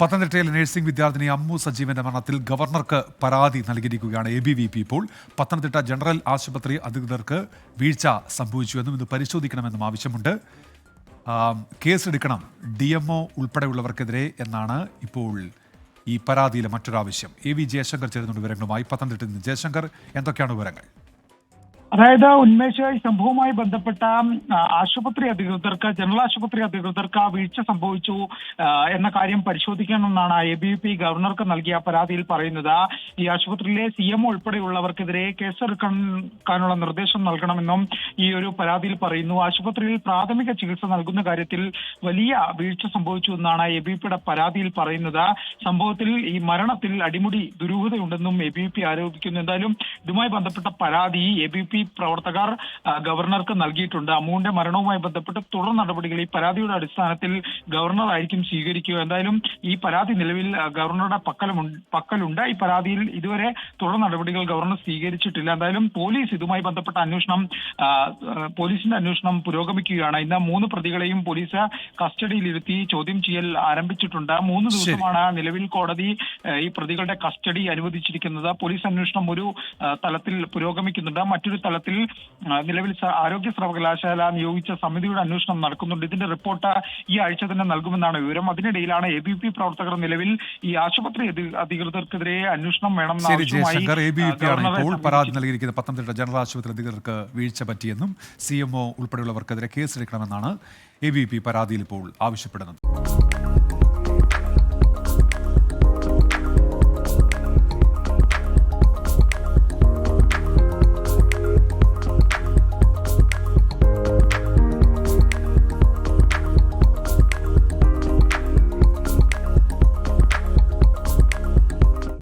പത്തനംതിട്ടയിൽ നഴ്സിംഗ് വിദ്യാർത്ഥിനി അമ്മു സജീവന്റെ മരണത്തിൽ ഗവർണർക്ക് പരാതി നൽകിയിരിക്കുകയാണ് ABVP. ഇപ്പോൾ പത്തനംതിട്ട ജനറൽ ആശുപത്രി അധികൃതർക്ക് വീഴ്ച സംഭവിച്ചുവെന്നും ഇത് പരിശോധിക്കണമെന്നും ആവശ്യമുണ്ട്. കേസെടുക്കണം DMO ഉൾപ്പെടെയുള്ളവർക്കെതിരെ എന്നാണ് ഇപ്പോൾ ഈ പരാതിയിലെ മറ്റൊരാവശ്യം. AV ജയശങ്കർ ചേരുന്നുണ്ട് വിവരങ്ങളുമായി. പത്തനംതിട്ടയിൽ നിന്ന് ജയശങ്കർ, എന്തൊക്കെയാണ് വിവരങ്ങൾ? അതായത് ഉന്മേഷ സംഭവവുമായി ബന്ധപ്പെട്ട ആശുപത്രി അധികൃതർക്ക്, ജനറൽ ആശുപത്രി അധികൃതർക്ക് വീഴ്ച സംഭവിച്ചു എന്ന കാര്യം പരിശോധിക്കണമെന്നാണ് ABVP ഗവർണർക്ക് നൽകിയ പരാതിയിൽ പറയുന്നത്. ഈ ആശുപത്രിയിലെ CMO ഉൾപ്പെടെയുള്ളവർക്കെതിരെ കേസെടുക്കാനുള്ള നിർദ്ദേശം നൽകണമെന്നും ഈ ഒരു പരാതിയിൽ പറയുന്നു. ആശുപത്രിയിൽ പ്രാഥമിക ചികിത്സ നൽകുന്ന കാര്യത്തിൽ വലിയ വീഴ്ച സംഭവിച്ചു എന്നാണ് ABVPയുടെ പരാതിയിൽ പറയുന്നത്. സംഭവത്തിൽ ഈ മരണത്തിൽ അടിമുടി ദുരൂഹതയുണ്ടെന്നും ABVP ആരോപിക്കുന്നു. എന്തായാലും ഇതുമായി ബന്ധപ്പെട്ട പരാതി ABVP പ്രവർത്തകർ ഗവർണർക്ക് നൽകിയിട്ടുണ്ട്. അമ്മുവിന്റെ മരണവുമായി ബന്ധപ്പെട്ട് തുടർ നടപടികൾ ഈ പരാതിയുടെ അടിസ്ഥാനത്തിൽ ഗവർണർ ആയിരിക്കും സ്വീകരിക്കുക. എന്തായാലും ഈ പരാതി നിലവിൽ ഗവർണറുടെ പക്കലുണ്ട്. ഈ പരാതിയിൽ ഇതുവരെ തുടർ നടപടികൾ ഗവർണർ സ്വീകരിച്ചിട്ടില്ല. എന്തായാലും പോലീസ് ഇതുമായി ബന്ധപ്പെട്ട പോലീസിന്റെ അന്വേഷണം പുരോഗമിക്കുകയാണ്. ഇന്ന് 3 പ്രതികളെയും പോലീസ് കസ്റ്റഡിയിലിരുത്തി ചോദ്യം ചെയ്യൽ ആരംഭിച്ചിട്ടുണ്ട്. 3 ദിവസമാണ് നിലവിൽ കോടതി ഈ പ്രതികളുടെ കസ്റ്റഡി അനുവദിച്ചിരിക്കുന്നത്. പോലീസ് അന്വേഷണം ഒരു തലത്തിൽ പുരോഗമിക്കുന്നുണ്ട്. മറ്റൊരു തലത്തിൽ നിലവിൽ ആരോഗ്യ സർവകലാശാല നിയോഗിച്ച സമിതിയുടെ അന്വേഷണം നടക്കുന്നുണ്ട്. ഇതിന്റെ റിപ്പോർട്ട് ഈ ആഴ്ച തന്നെ നൽകുമെന്നാണ് വിവരം. അതിനിടയിലാണ് ABVP പ്രവർത്തകർ നിലവിൽ ഈ ആശുപത്രി അധികൃതർക്കെതിരെ അന്വേഷണം വേണമെന്ന ആവശ്യവുമായി പരാതി നൽകിയിരിക്കുന്ന പത്തനംതിട്ട ജനറൽ ആശുപത്രി അധികൃതർക്ക് വീഴ്ച പറ്റിയെന്നും CMO ഉൾപ്പെടെയുള്ളവർക്കെതിരെ കേസെടുക്കണമെന്നാണ് ABVP പരാതിയിൽ ഇപ്പോൾ ആവശ്യപ്പെടുന്നത്.